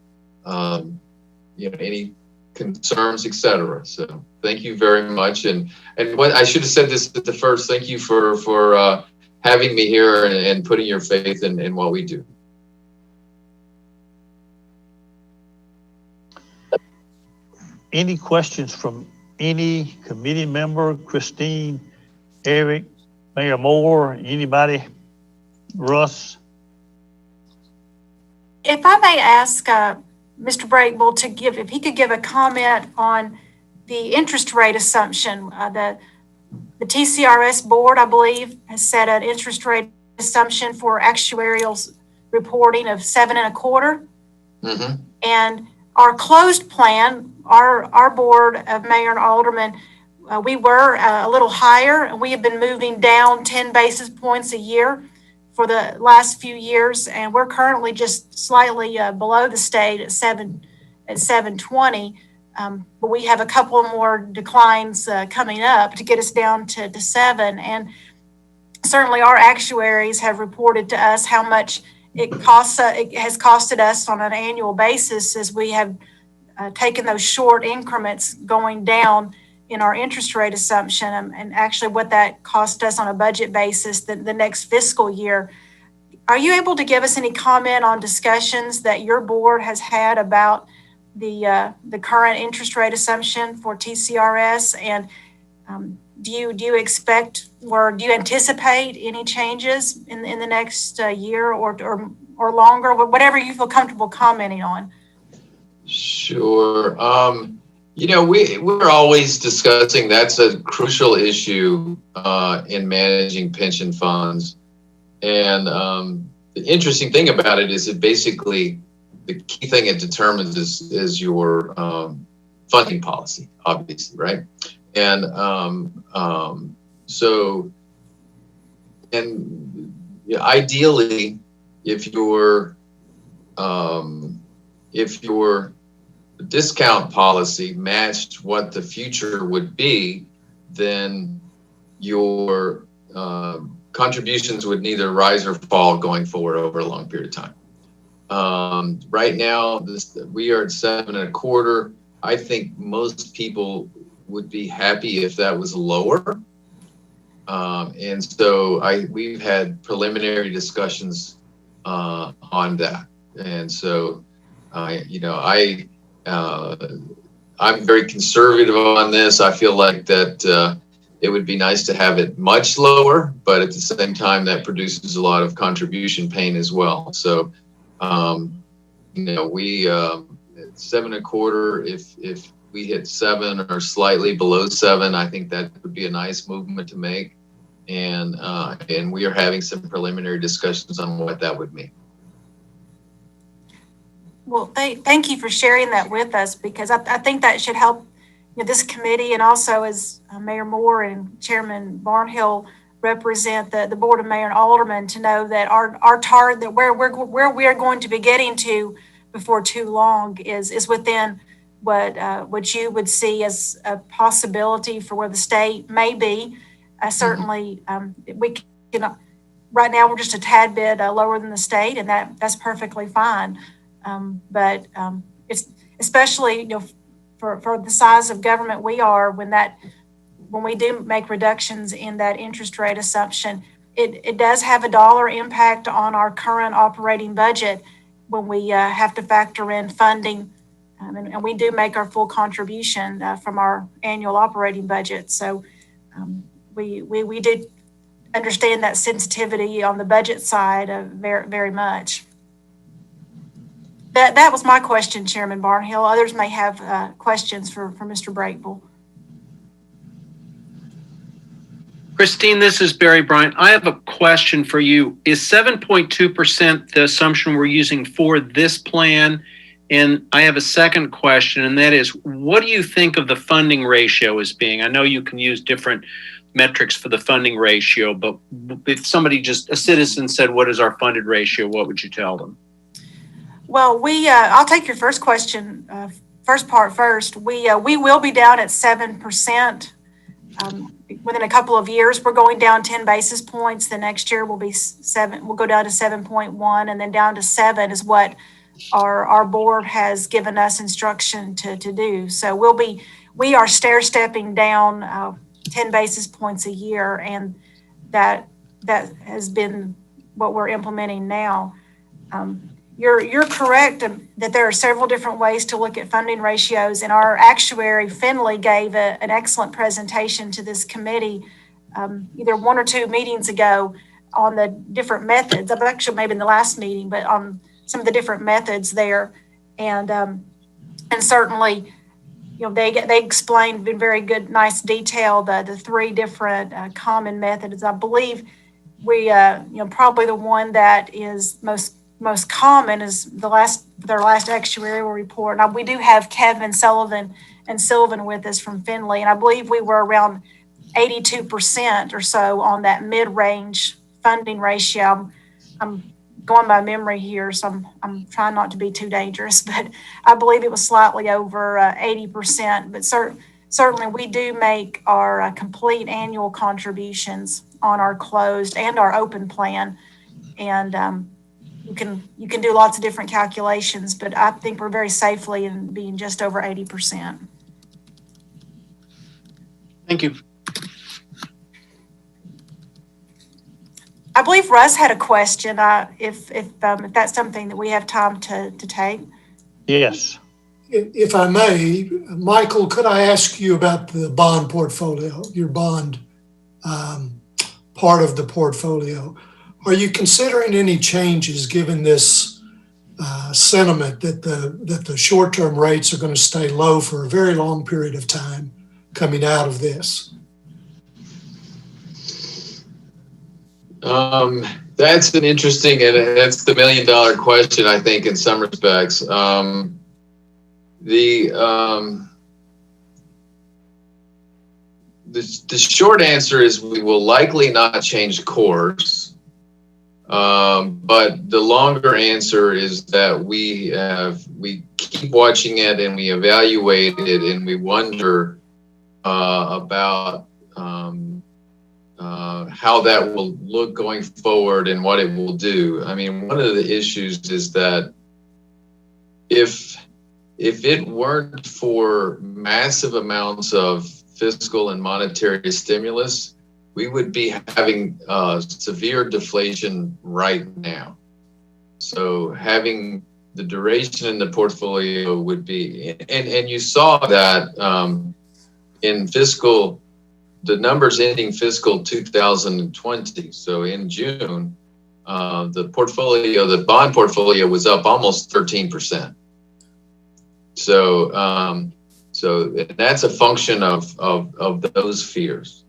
any concerns, etc. So thank you very much. And what I should have said this at the first, thank you for having me here and putting your faith in what we do. Any questions from any committee member? Christine, Eric, Mayor Moore, anybody? Russ? If I may ask Mr. Breakable if he could give a comment on the interest rate assumption. The TCRS board, I believe, has set an interest rate assumption for actuarial reporting of 7.25%. Mm-hmm. And our closed plan, our board of mayor and aldermen, we were a little higher, and we have been moving down 10 basis points a year for the last few years, and we're currently just slightly below the state at 720. But we have a couple more declines coming up to get us down to 7. And certainly our actuaries have reported to us how much it has costed us on an annual basis as we have taken those short increments going down in our interest rate assumption, and actually what that cost us on a budget basis the next fiscal year. Are you able to give us any comment on discussions that your board has had about the current interest rate assumption for TCRS? And do you expect, or do you anticipate any changes in the next year or longer, whatever you feel comfortable commenting on? Sure. We're always discussing, that's a crucial issue in managing pension funds. And the interesting thing about it is that basically the key thing it determines is your funding policy, obviously, right? And ideally, if your discount policy matched what the future would be, then your contributions would neither rise or fall going forward over a long period of time. Right now, we are at 7.25. I think most people would be happy if that was lower. And so we've had preliminary discussions on that. And so, I'm very conservative on this. I feel like that it would be nice to have it much lower, but at the same time, that produces a lot of contribution pain as well. So We 7.25. If we hit 7 or slightly below 7, I think that would be a nice movement to make. And we are having some preliminary discussions on what that would mean. Well, thank you for sharing that with us, because I think that should help this committee, and also as Mayor Moore and Chairman Barnhill represent the Board of Mayor and Aldermen, to know that our target, that where we are going to be getting to before too long is within what you would see as a possibility for where the state may be. Certainly, we can. Right now, we're just a tad bit lower than the state, and that's perfectly fine. But it's especially for the size of government we are, when we do make reductions in that interest rate assumption, it does have a dollar impact on our current operating budget when we have to factor in funding, and we do make our full contribution from our annual operating budget. So we did understand that sensitivity on the budget side very, very much. That was my question, Chairman Barnhill. Others may have questions for Mr. Breakable. Christine, this is Barry Bryant. I have a question for you. Is 7.2% the assumption we're using for this plan? And I have a second question, and that is, what do you think of the funding ratio as being? I know you can use different metrics for the funding ratio, but if somebody, just a citizen, said, what is our funded ratio, what would you tell them? Well, I'll take your first question, first part first. We will be down at 7%. Within a couple of years. We're going down 10 basis points. The next year will be 7. We'll go down to 7.1, and then down to 7 is what our board has given us instruction to do. So we are stair stepping down 10 basis points a year, and that has been what we're implementing now. You're correct that there are several different ways to look at funding ratios, and our actuary, Finley, gave an excellent presentation to this committee either 1 or 2 meetings ago on the different methods. Actually, maybe in the last meeting, but on some of the different methods there. And certainly, they explained in very good, nice detail the 3 different common methods. I believe we, probably the one that is most common is their last actuarial report. Now, we do have Kevin Sullivan and Sylvan with us from Finley, and I believe we were around 82% or so on that mid-range funding ratio. I'm going by memory here, so I'm trying not to be too dangerous, but I believe it was slightly over 80%. But certainly we do make our complete annual contributions on our closed and our open plan, and you can do lots of different calculations, but I think we're very safely in being just over 80%. Thank you. I believe Russ had a question. If that's something that we have time to take. Yes. If I may, Michael, could I ask you about the bond portfolio, your bond part of the portfolio? Are you considering any changes given this sentiment that the short-term rates are going to stay low for a very long period of time coming out of this? That's an interesting, and that's the $1 million question, I think, in some respects. The short answer is we will likely not change course. But the longer answer is that we keep watching it, and we evaluate it, and we wonder about how that will look going forward and what it will do. I mean, one of the issues is that if it weren't for massive amounts of fiscal and monetary stimulus, we would be having severe deflation right now. So having the duration in the portfolio would be, and you saw that in fiscal, the numbers ending fiscal 2020. So in June, the portfolio, the bond portfolio was up almost 13%. So, so that's a function of those fears.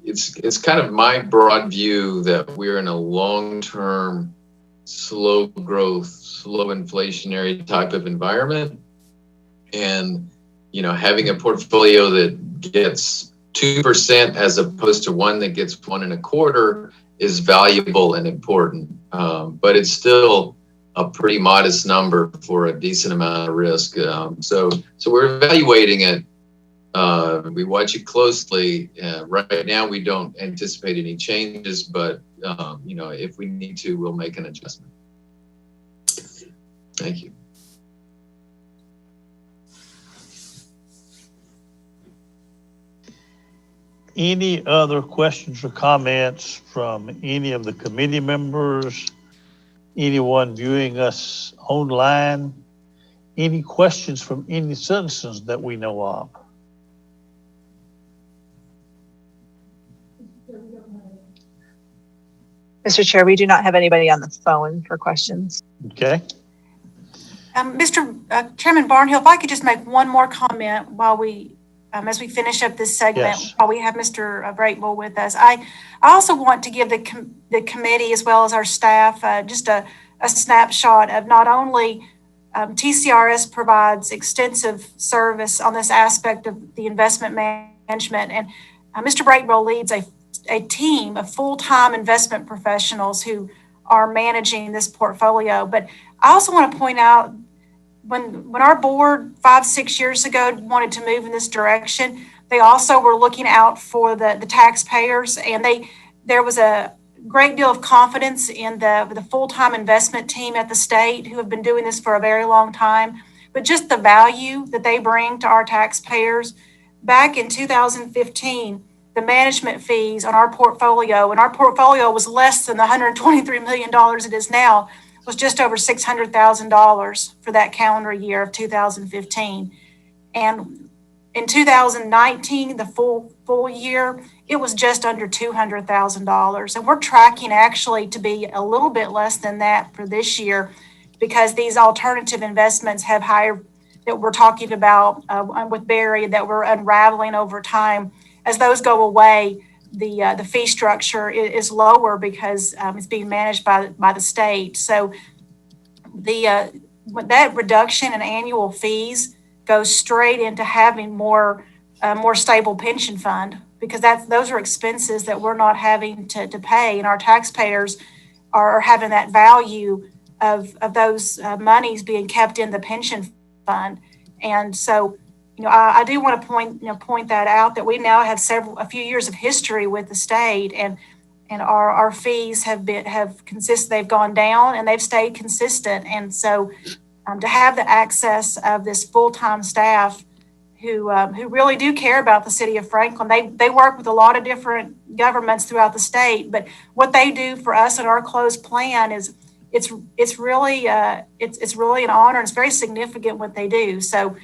It's kind of my broad view that we're in a long-term, slow growth, slow inflationary type of environment. And, you know, having a portfolio that gets 2% as opposed to one that gets 1.25% is valuable and important. But it's still a pretty modest number for a decent amount of risk. So we're evaluating it. We watch it closely. Right now, we don't anticipate any changes, but you know, if we need to, we'll make an adjustment. Thank you. Any other questions or comments from any of the committee members? Anyone viewing us online? Any questions from any citizens that we know of? Mr. Chair, we do not have anybody on the phone for questions. Okay. Mr. Chairman Barnhill, if I could just make one more comment while we, as we finish up this segment, Yes. while we have Mr. Brakebull with us. I also want to give the committee as well as our staff just a snapshot of not only TCRS provides extensive service on this aspect of the investment management, and Mr. Brakebull leads a team of full-time investment professionals who are managing this portfolio. But I also want to point out when our board 5-6 years ago wanted to move in this direction, they also were looking out for the taxpayers, and there was a great deal of confidence in the full-time investment team at the state who have been doing this for a very long time. But just the value that they bring to our taxpayers. Back in 2015, the management fees on our portfolio, and our portfolio was less than the $123 million it is now, was just over $600,000 for that calendar year of 2015. And in 2019, the full year, it was just under $200,000. And we're tracking actually to be a little bit less than that for this year, because these alternative investments have higher, that we're talking about with Barry, that we're unraveling over time. As those go away, the fee structure is lower because it's being managed by the state. So that reduction in annual fees goes straight into having more stable pension fund, because those are expenses that we're not having to pay, and our taxpayers are having that value of those monies being kept in the pension fund. And so, you know, I do want to point that out, that we now have a few years of history with the state, and our fees they've gone down and they've stayed consistent. And so to have the access of this full-time staff who really do care about the city of Franklin, they work with a lot of different governments throughout the state, but what they do for us in our closed plan is it's really an honor, and it's very significant what they do. So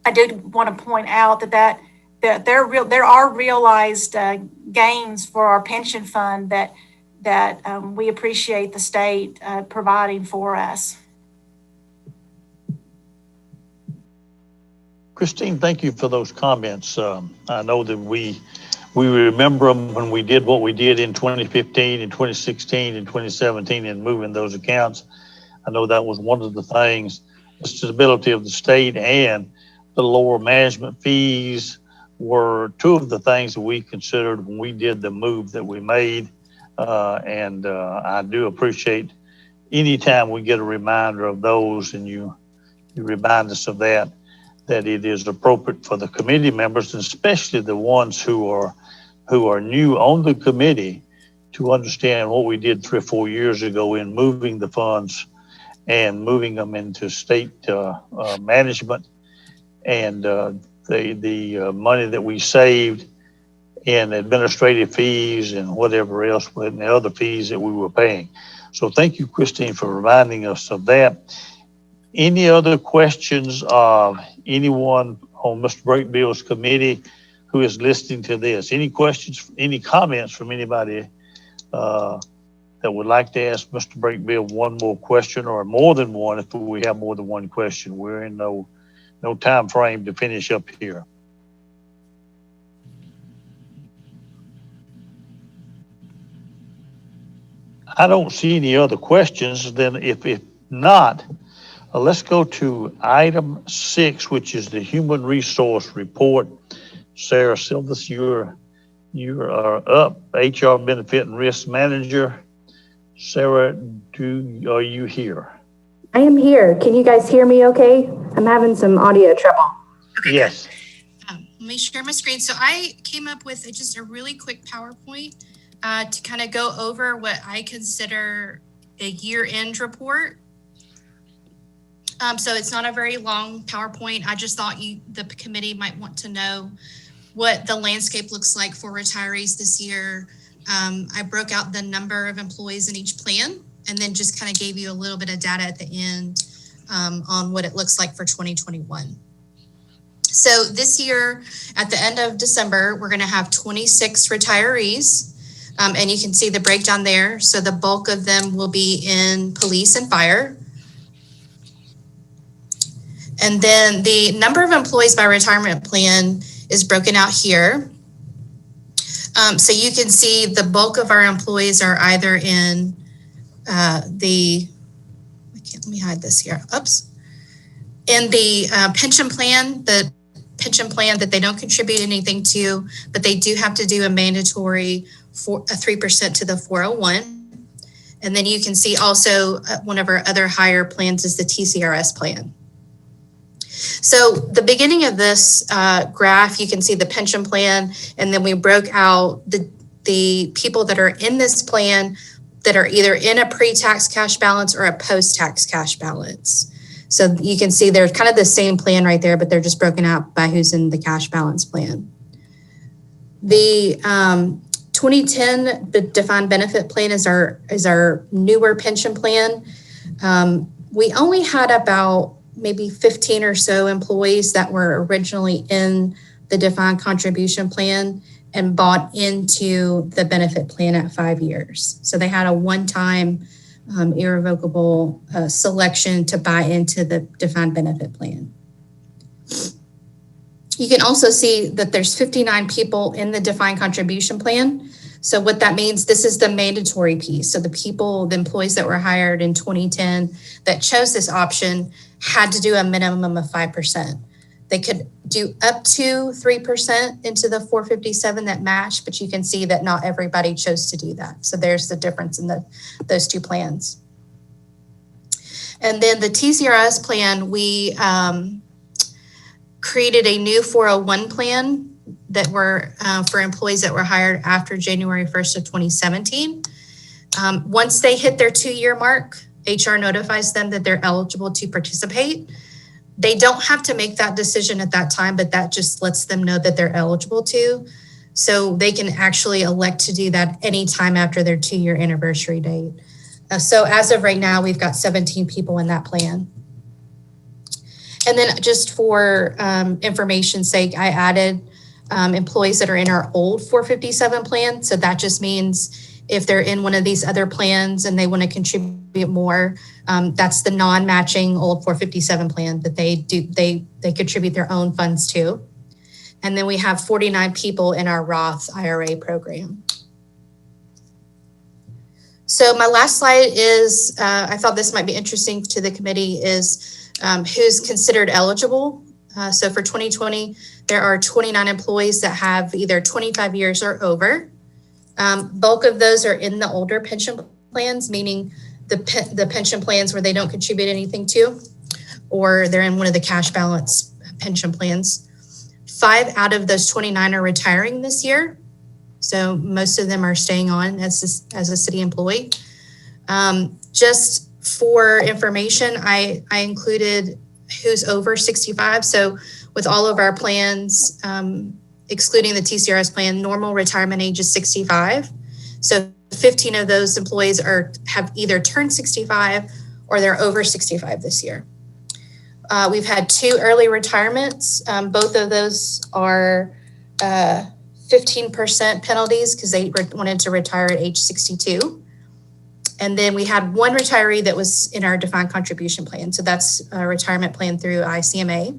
I did want to point out that there are realized gains for our pension fund that we appreciate the state providing for us. Christine, thank you for those comments. I know that we remember them when we did what we did in 2015 and 2016 and 2017 in moving those accounts. I know that was one of the things, the stability of the state and the lower management fees were two of the things that we considered when we did the move that we made. And I do appreciate anytime we get a reminder of those, and you remind us of that it is appropriate for the committee members, and especially the ones who are new on the committee, to understand what we did 3 or 4 years ago in moving the funds and moving them into state management, and the money that we saved in administrative fees and whatever else, and the other fees that we were paying. So thank you, Christine, for reminding us of that. Any other questions of anyone on Mr. Brakebull's committee who is listening to this. Any questions, any comments from anybody that would like to ask Mr. Breakbill one more question, or more than one if we have more than one question? We're in no time frame to finish up here. I don't see any other questions. Then if not, let's go to item 6, which is the human resource report. Sarah Silvas, you are up, HR benefit and risk manager. Sarah, are you here? I am here. Can you guys hear me okay? I'm having some audio trouble. Okay, yes. Let me share my screen. So I came up with just a really quick PowerPoint to kind of go over what I consider a year-end report. So it's not a very long PowerPoint. I just thought the committee might want to know what the landscape looks like for retirees this year. I broke out the number of employees in each plan, and then just kind of gave you a little bit of data at the end on what it looks like for 2021. So this year, at the end of December, we're going to have 26 retirees, and you can see the breakdown there. So the bulk of them will be in police and fire. And then the number of employees by retirement plan is broken out here. So you can see the bulk of our employees are either in let me hide this here. Oops. In the pension plan that they don't contribute anything to, but they do have to do a mandatory 3% to the 401. And then you can see also one of our other higher plans is the TCRS plan. So the beginning of this graph, you can see the pension plan, and then we broke out the people that are in this plan that are either in a pre-tax cash balance or a post-tax cash balance. So you can see they're kind of the same plan right there, but they're just broken out by who's in the cash balance plan. The 2010 defined benefit plan is our newer pension plan. We only had about maybe 15 or so employees that were originally in the defined contribution plan and bought into the benefit plan at 5 years. So they had a one-time irrevocable selection to buy into the defined benefit plan. You can also see that there's 59 people in the defined contribution plan. So what that means, this is the mandatory piece. So the employees that were hired in 2010 that chose this option had to do a minimum of 5%. They could do up to 3% into the 457 that matched, but you can see that not everybody chose to do that. So there's the difference in those two plans. And then the TCRS plan, we created a new 401 plan that were for employees that were hired after January 1st of 2017. Once they hit their 2-year mark, HR notifies them that they're eligible to participate. They don't have to make that decision at that time, but that just lets them know that they're eligible to. So they can actually elect to do that anytime after their 2-year anniversary date. So as of right now, we've got 17 people in that plan. And then just for information's sake, I added employees that are in our old 457 plan. So that just means if they're in one of these other plans and they want to contribute more, that's the non-matching old 457 plan that they contribute their own funds to. And then we have 49 people in our Roth IRA program. So my last slide is, I thought this might be interesting to the committee, is who's considered eligible. So for 2020, there are 29 employees that have either 25 years or over. Bulk of those are in the older pension plans, meaning the pension plans where they don't contribute anything to, or they're in one of the cash balance pension plans. 5 out of those 29 are retiring this year. So most of them are staying on as a city employee. Just for information, I included who's over 65. So with all of our plans, excluding the TCRS plan, normal retirement age is 65. So 15 of those employees have either turned 65 or they're over 65 this year. We've had 2 early retirements. Both of those are 15% penalties because they wanted to retire at age 62. And then we had one retiree that was in our defined contribution plan. So that's a retirement plan through ICMA.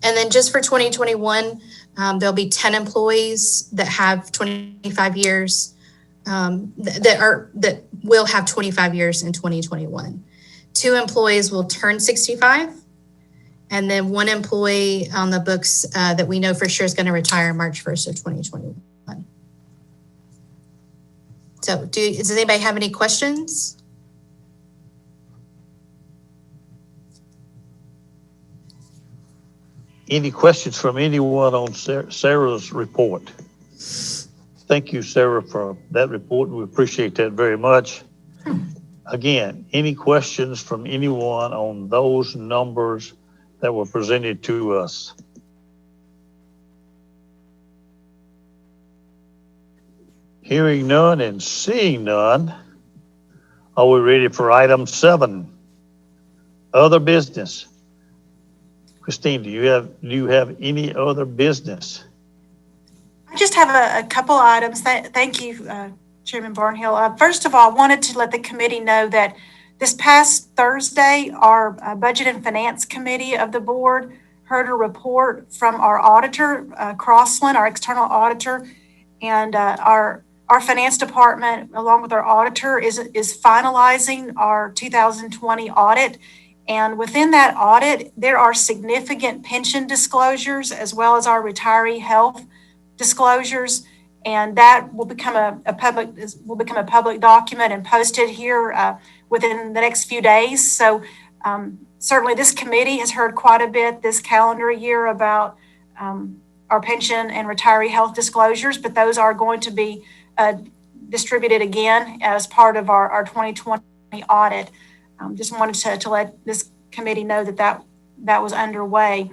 And then just for 2021, there'll be 10 employees that have 25 years, that will have 25 years in 2021. 2 employees will turn 65. And then 1 employee on the books that we know for sure is going to retire March 1st of 2021. So does anybody have any questions? Any questions from anyone on Sarah's report? Thank you, Sarah, for that report. We appreciate that very much. Again, any questions from anyone on those numbers that were presented to us? Hearing none and seeing none, are we ready for item 7? Other business. Christine, do you have any other business? I just have a couple items. Thank you, Chairman Barnhill. First of all, I wanted to let the committee know that this past Thursday, our Budget and Finance Committee of the board heard a report from our auditor, Crossland, our external auditor, and our finance department, along with our auditor, is finalizing our 2020 audit. And within that audit, there are significant pension disclosures as well as our retiree health disclosures, and that will become a public document and posted here within the next few days. So certainly this committee has heard quite a bit this calendar year about our pension and retiree health disclosures, but those are going to be distributed again as part of our 2020 audit. Just wanted to let this committee know that was underway.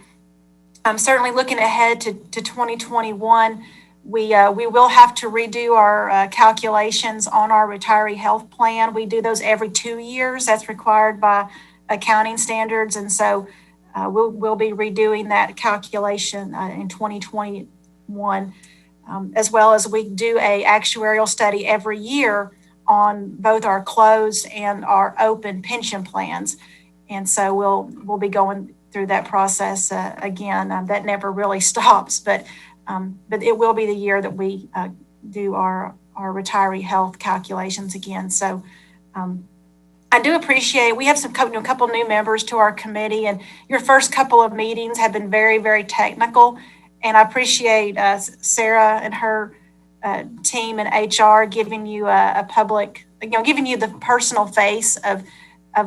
Certainly looking ahead to 2021, we will have to redo our calculations on our retiree health plan. We do those every 2 years. That's required by accounting standards. And so we'll be redoing that calculation in 2021, as well as we do a actuarial study every year on both our closed and our open pension plans. And so we'll be going through that process again. That never really stops, but it will be the year that we do our retiree health calculations again. So I do appreciate, we have a couple new members to our committee, and your first couple of meetings have been very, very technical. And I appreciate Sarah and her team and HR giving you a public, giving you the personal face of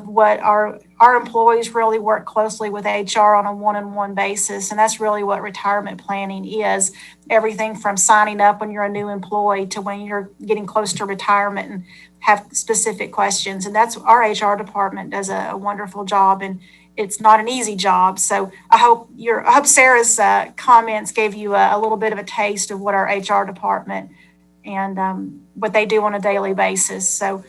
what our employees really work closely with HR on a one-on-one basis. And that's really what retirement planning is. Everything from signing up when you're a new employee to when you're getting close to retirement and have specific questions. And that's our HR department does a wonderful job, and it's not an easy job. So I hope Sarah's comments gave you a little bit of a taste of what our HR department and what they do on a daily basis. So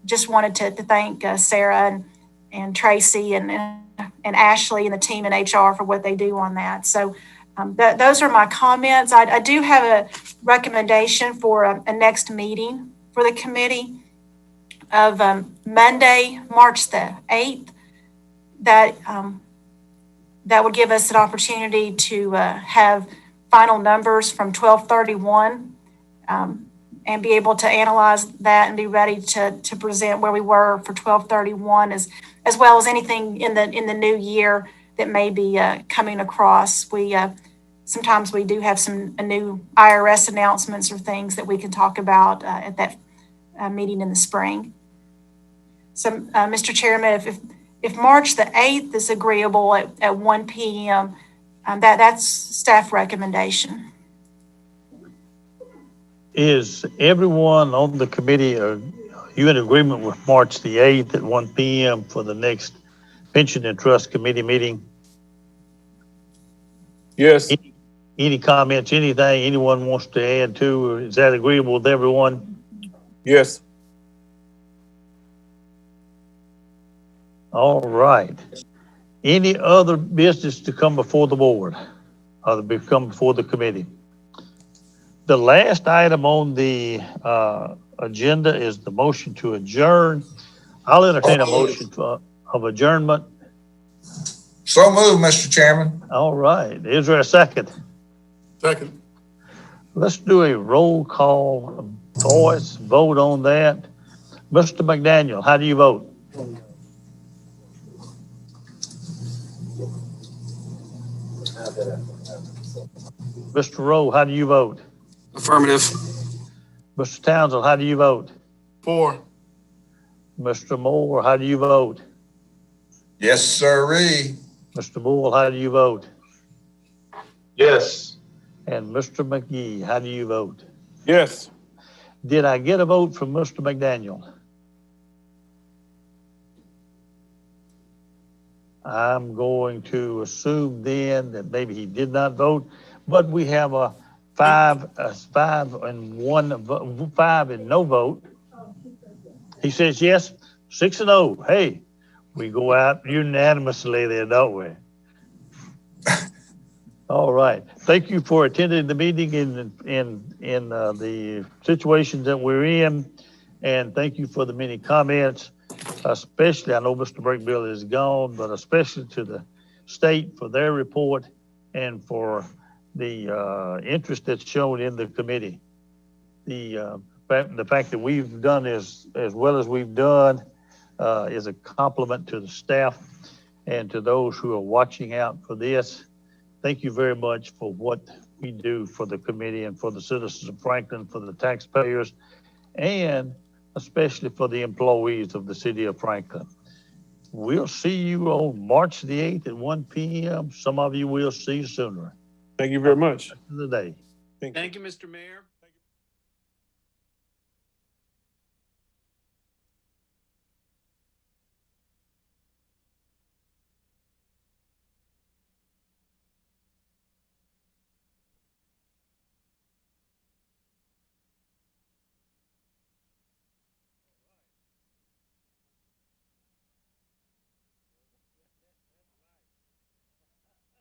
just wanted to thank Sarah and Tracy and Ashley and the team in HR for what they do on that. So those are my comments. I do have a recommendation for a next meeting for the committee of Monday, March the 8th. That would give us an opportunity to have final numbers from 12/31 and be able to analyze that and be ready to present where we were for 12/31 as well as anything in the new year that may be coming across. Sometimes we do have some new IRS announcements or things that we can talk about at that meeting in the spring. So, Mr. Chairman, if March the 8th is agreeable at 1 p.m., that's staff recommendation. Is everyone on the committee, are you in agreement with March the 8th at 1 p.m. for the next Pension and Trust Committee meeting? Yes. Any comments, anything anyone wants to add to? Is that agreeable with everyone? Yes. All right. Any other business to come before the board? become before the committee. The last item on the agenda is the motion to adjourn. I'll entertain a motion of adjournment. So moved, Mr. Chairman. All right. Is there a second? Second. Let's do a roll call voice vote on that. Mr. McDaniel, how do you vote? Mr. Rowe, how do you vote? Affirmative. Mr. Townsend, how do you vote? 4. Mr. Moore, how do you vote? Yes, sirree. Mr. Moore, how do you vote? Yes. And Mr. McGee, how do you vote? Yes. Did I get a vote from Mr. McDaniel? I'm going to assume then that maybe he did not vote, but we have a 5 and no vote. He says yes, 6 and 0. Hey, we go out unanimously there, don't we? All right. Thank you for attending the meeting in the situations that we're in, and thank you for the many comments. Especially, I know Mr. Breakbill is gone, but especially to the state for their report and for the interest that's shown in the committee. The fact that we've done as well as we've done is a compliment to the staff and to those who are watching out for this. Thank you very much for what we do for the committee and for the citizens of Franklin, for the taxpayers, and especially for the employees of the city of Franklin. We'll see you on March the 8th at 1 p.m. Some of you will see sooner. Thank you very much. The day. Thank you, Mr. Mayor.